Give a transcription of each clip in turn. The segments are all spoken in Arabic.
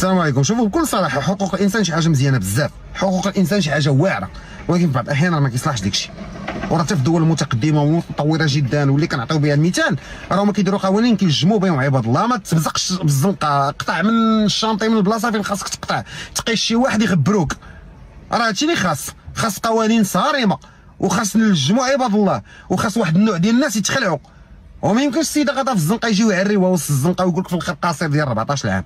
السلام عليكم. شوفوا بكل صراحه، حقوق الانسان شي حاجه مزيانه بزاف، حقوق الانسان شي حاجه واعره، ولكن في بعض الاحيان راه ما كيصلحش داكشي. وراه حتى في الدول المتقدمه ومتطوره جدا واللي كنعطيو بها المثال، راهما كيديروا قوانين كيلجموا بهم عباد الله. ما تبزقش بالزنقه، قطع من الشانطي من البلاصه فين خاصك تقطع، تقيش شي واحد يخبروك. راه هادشي اللي خاص قوانين صارمه، وخاص نلجموا عباد الله، وخاص واحد النوع ديال الناس يتخلعوا. وما يمكنش السيده غادا في الزنقه يجيو يعريوها وسط الزنقه ويقول لك في الاخر قصير ديال 14 عام.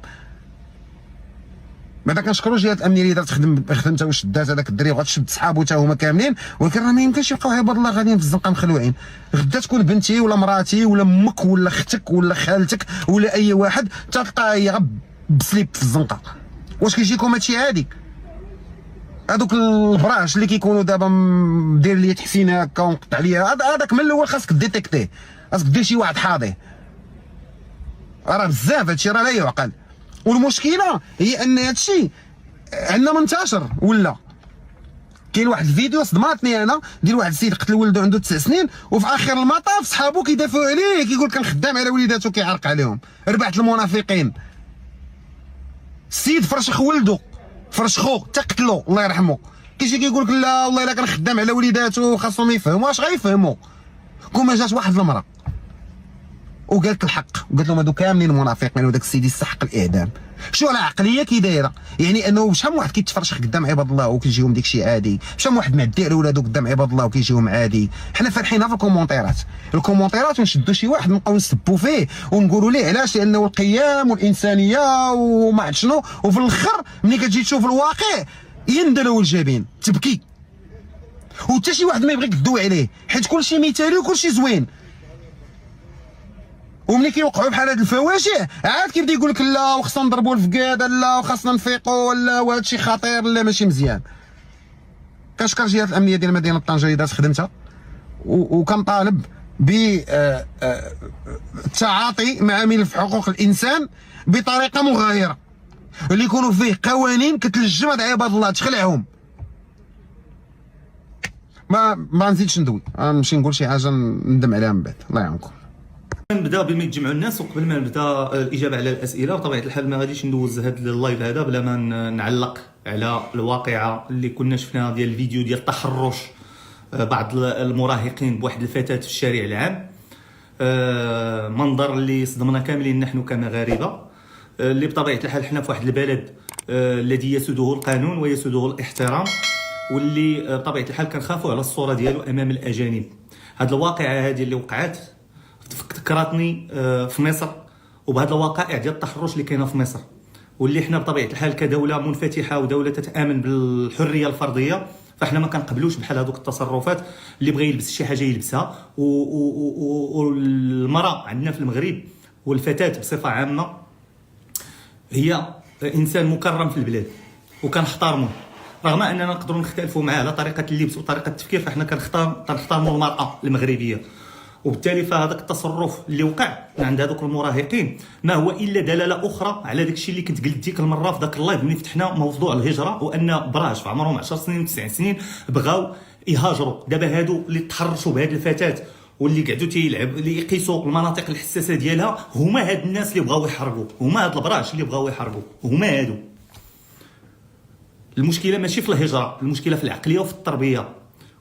بعدا كنشكروا جهه الامنيه اللي دارت خدمتها وشدات هذاك الدري وغتشد صحابو حتى هما كاملين، ولكن راه ما يمكنش يبقاو عباد الله غاديين في الزنقه مخلوعين. غدا تكون بنتي ولا مراتي ولا امك ولا اختك ولا خالتك ولا اي واحد تلقى هي بسليب في الزنقه. واش كيجيكم هادشي عادي؟ هذوك البراش اللي كيكونوا دابا داير لي تحسين هكا ونقطع ليا، هذاك من الاول خاصك ديتيكتيه، خاصك دير شي واحد حاضي. راه بزاف هادشي راه لا يعقل. والمشكله هي ان هادشي عندنا منتشر. ولا كاين واحد الفيديو صدماتني انا ديال واحد السيد قتل ولده عنده 9 سنين، وفي اخر المطاف صحابو كيدافعوا عليه، كيقول كان خدام على وليداتو كيعرق عليهم. ربحت المنافقين. السيد فرشخ ولده، فرشخو حتى قتلو الله يرحمه. كيجي كيقول لك لا والله الا كان خدام على وليداتو خاصهم يفهموا. اش غيفهموا؟ كون جات واحد المراه وقالت الحق وقالت لهم هادو كاملين منافقين، وداك السيد يستحق الاعدام. شو العقليه كي دايره؟ يعني انه شحال من واحد كيتفرشخ قدام عباد الله وكيجيهم داكشي عادي، شحال من واحد معدي على ولادو قدام عباد الله وكيجيهم عادي. حنا فرحينها في الكومونتيرات ونشدوا شي واحد نبقاو نسبوا فيه ونقولوا ليه علاش، لانه القيم والانسانيه وما عرفت شنو، وفي الاخر ملي كتجي تشوف الواقع يندلوا الجبين تبكي. وحتى شي واحد ما يبغيك تدوي عليه، حيت كلشي مثالي وكلشي زوين. وملي كيوقعوا بحال هاد الفواجع عاد كيبدا يقول لك لا وخصنا نضربوا الفقاده، لا وخاصنا نفيقوا، لا وهذا الشيء خطير، لا ماشي مزيان. كنشكر جهه الامنيه ديال مدينه طنجه اللي دارت خدمتها، وكنطالب بالتعاطي مع ملف حقوق الانسان بطريقه مغايره، اللي يكونوا فيه قوانين كتلجم هاد عباد الله تخلعهم. ما نزيدش ندوي، نمشي نقول شي حاجه ندم عليها من بعد. الله يعاونكم. نبدا بما يتجمعوا الناس، وقبل ما نبدا الاجابه على الاسئله بطبيعه الحال ما غاديش ندوز هذا اللايف هذا بلا ما نعلق على الواقعه اللي كنا شفناها ديال الفيديو ديال تحرش بعض المراهقين بواحد الفتاه في الشارع العام. منظر اللي صدمنا كاملين نحن كمغاربه، اللي بطبيعه الحال حنا في واحد البلد الذي يسوده القانون ويسوده الاحترام، واللي بطبيعه الحال كنخافوا على الصوره ديالو امام الاجانب. هذه الواقعه هذه اللي وقعت فكرتني في مصر، وبهذه الوقائع ديال التحرش اللي كاينه في مصر، واللي حنا بطبيعه الحال كدوله منفتحه ودوله تتامن بالحريه الفرديه، فاحنا ما كنقبلوش بحال هذوك التصرفات. اللي بغى يلبس شي حاجه يلبسها، والمراه عندنا في المغرب والفتاه بصفه عامه هي انسان مكرم في البلاد وكنحترموه، رغم اننا نقدروا نختلفوا معاه على طريقه اللبس وطريقه التفكير، فاحنا كنحترموا المراه المغربيه. وبالتالي فهذاك التصرف اللي وقع من عند هذوك المراهقين ما هو الا دلاله اخرى على داك الشيء اللي كنت قلت ديك المره في ذاك اللايف ملي فتحنا موضوع الهجره، وان براج في عمرهم 10 سنين و9 سنين بغاو يهاجروا. دابا هادو اللي تحرشوا بهذه الفتاه واللي قعدوا تيلعب اللي يقيسوا المناطق الحساسه ديالها، هما هاد الناس اللي بغاو يحرقوا، هما هاد البراج اللي بغاو يحرقوا، هما هادو. المشكله ماشي في الهجره، المشكله في العقليه وفي التربيه،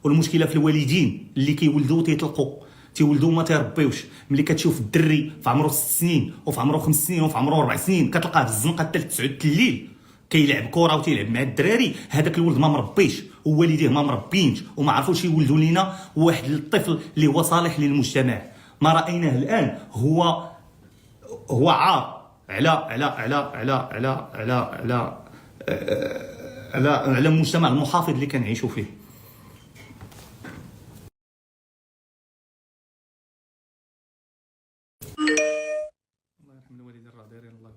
والمشكله في الوالدين اللي كيولدوا تيطلقوا، تيولدوا ما تيربيوش. ملي كتشوف الدري في عمره 6 سنين وفي عمره 5 سنين وفي عمره 4 سنين كتلقاه في الزنقه حتى 9 الليل كيلعب كره وتيلعب مع الدراري، هذاك الولد ما مربيش ووالديه ما مربينش وما عرفوش يولدوا لينا واحد الطفل اللي هو صالح للمجتمع. ما رايناه الان هو عار على على على على على على على على, على المجتمع المحافظ اللي كنعيشوا فيه. الله يرحم الوالدين راه دايرين الله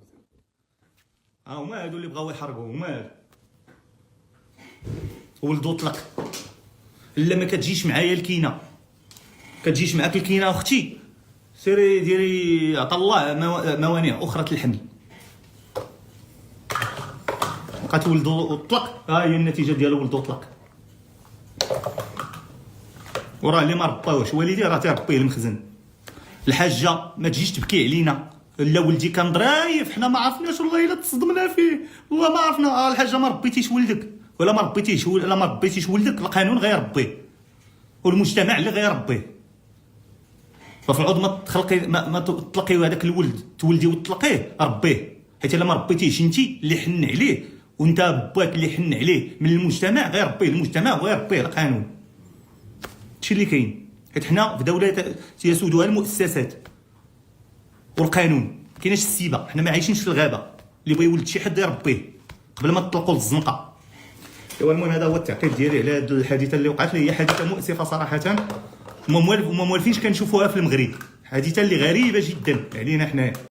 يرحمهم. هما هادو اللي بغاو يحرقوا، هما هادو ولدو طلق. الا ما كتجيش معايا الكينه، كتجيش معاك الكينه اختي، سيري ديري عطا الله موانع اخرى الحمل. بقات ولدو طلق، ها هي النتيجه ديالو ولدو طلق. وراه اللي ما رباوش والديه راه تيربيه المخزن. الحاجه ما تجيش تبكي علينا، لا ولدي كان ضرايف، حنا ما عرفناش والله الا تصدمنا فيه، والله ما عرفنا. الحاجه ما ربيتيش ولدك ولا ما ربيتيش ولدك، القانون غيربيه والمجتمع اللي غيربيه. ففي العوض ما تطلقيو هذاك الولد، تولدي وتطلقيه، ربيه، حيت الا ما ربيتيهش انت اللي حن عليه وانت باك اللي حن عليه من المجتمع، غيربيه المجتمع وغيربيه القانون. هادشي اللي كاين، حيت حنا في دوله يسودها المؤسسات والقانون، كايناش السيبه، حنا ما عايشينش في الغابه. اللي بغى يولد شي حد يربيه قبل ما تطلقوا للزنقه. ايوا المهم هذا هو التعقيب ديالي على هذه الحادثه اللي وقعت لي. هي حادثه مؤسفه صراحه، وما موالفينش كنشوفوها في المغرب، حادثه اللي غريبه جدا علينا حنايا.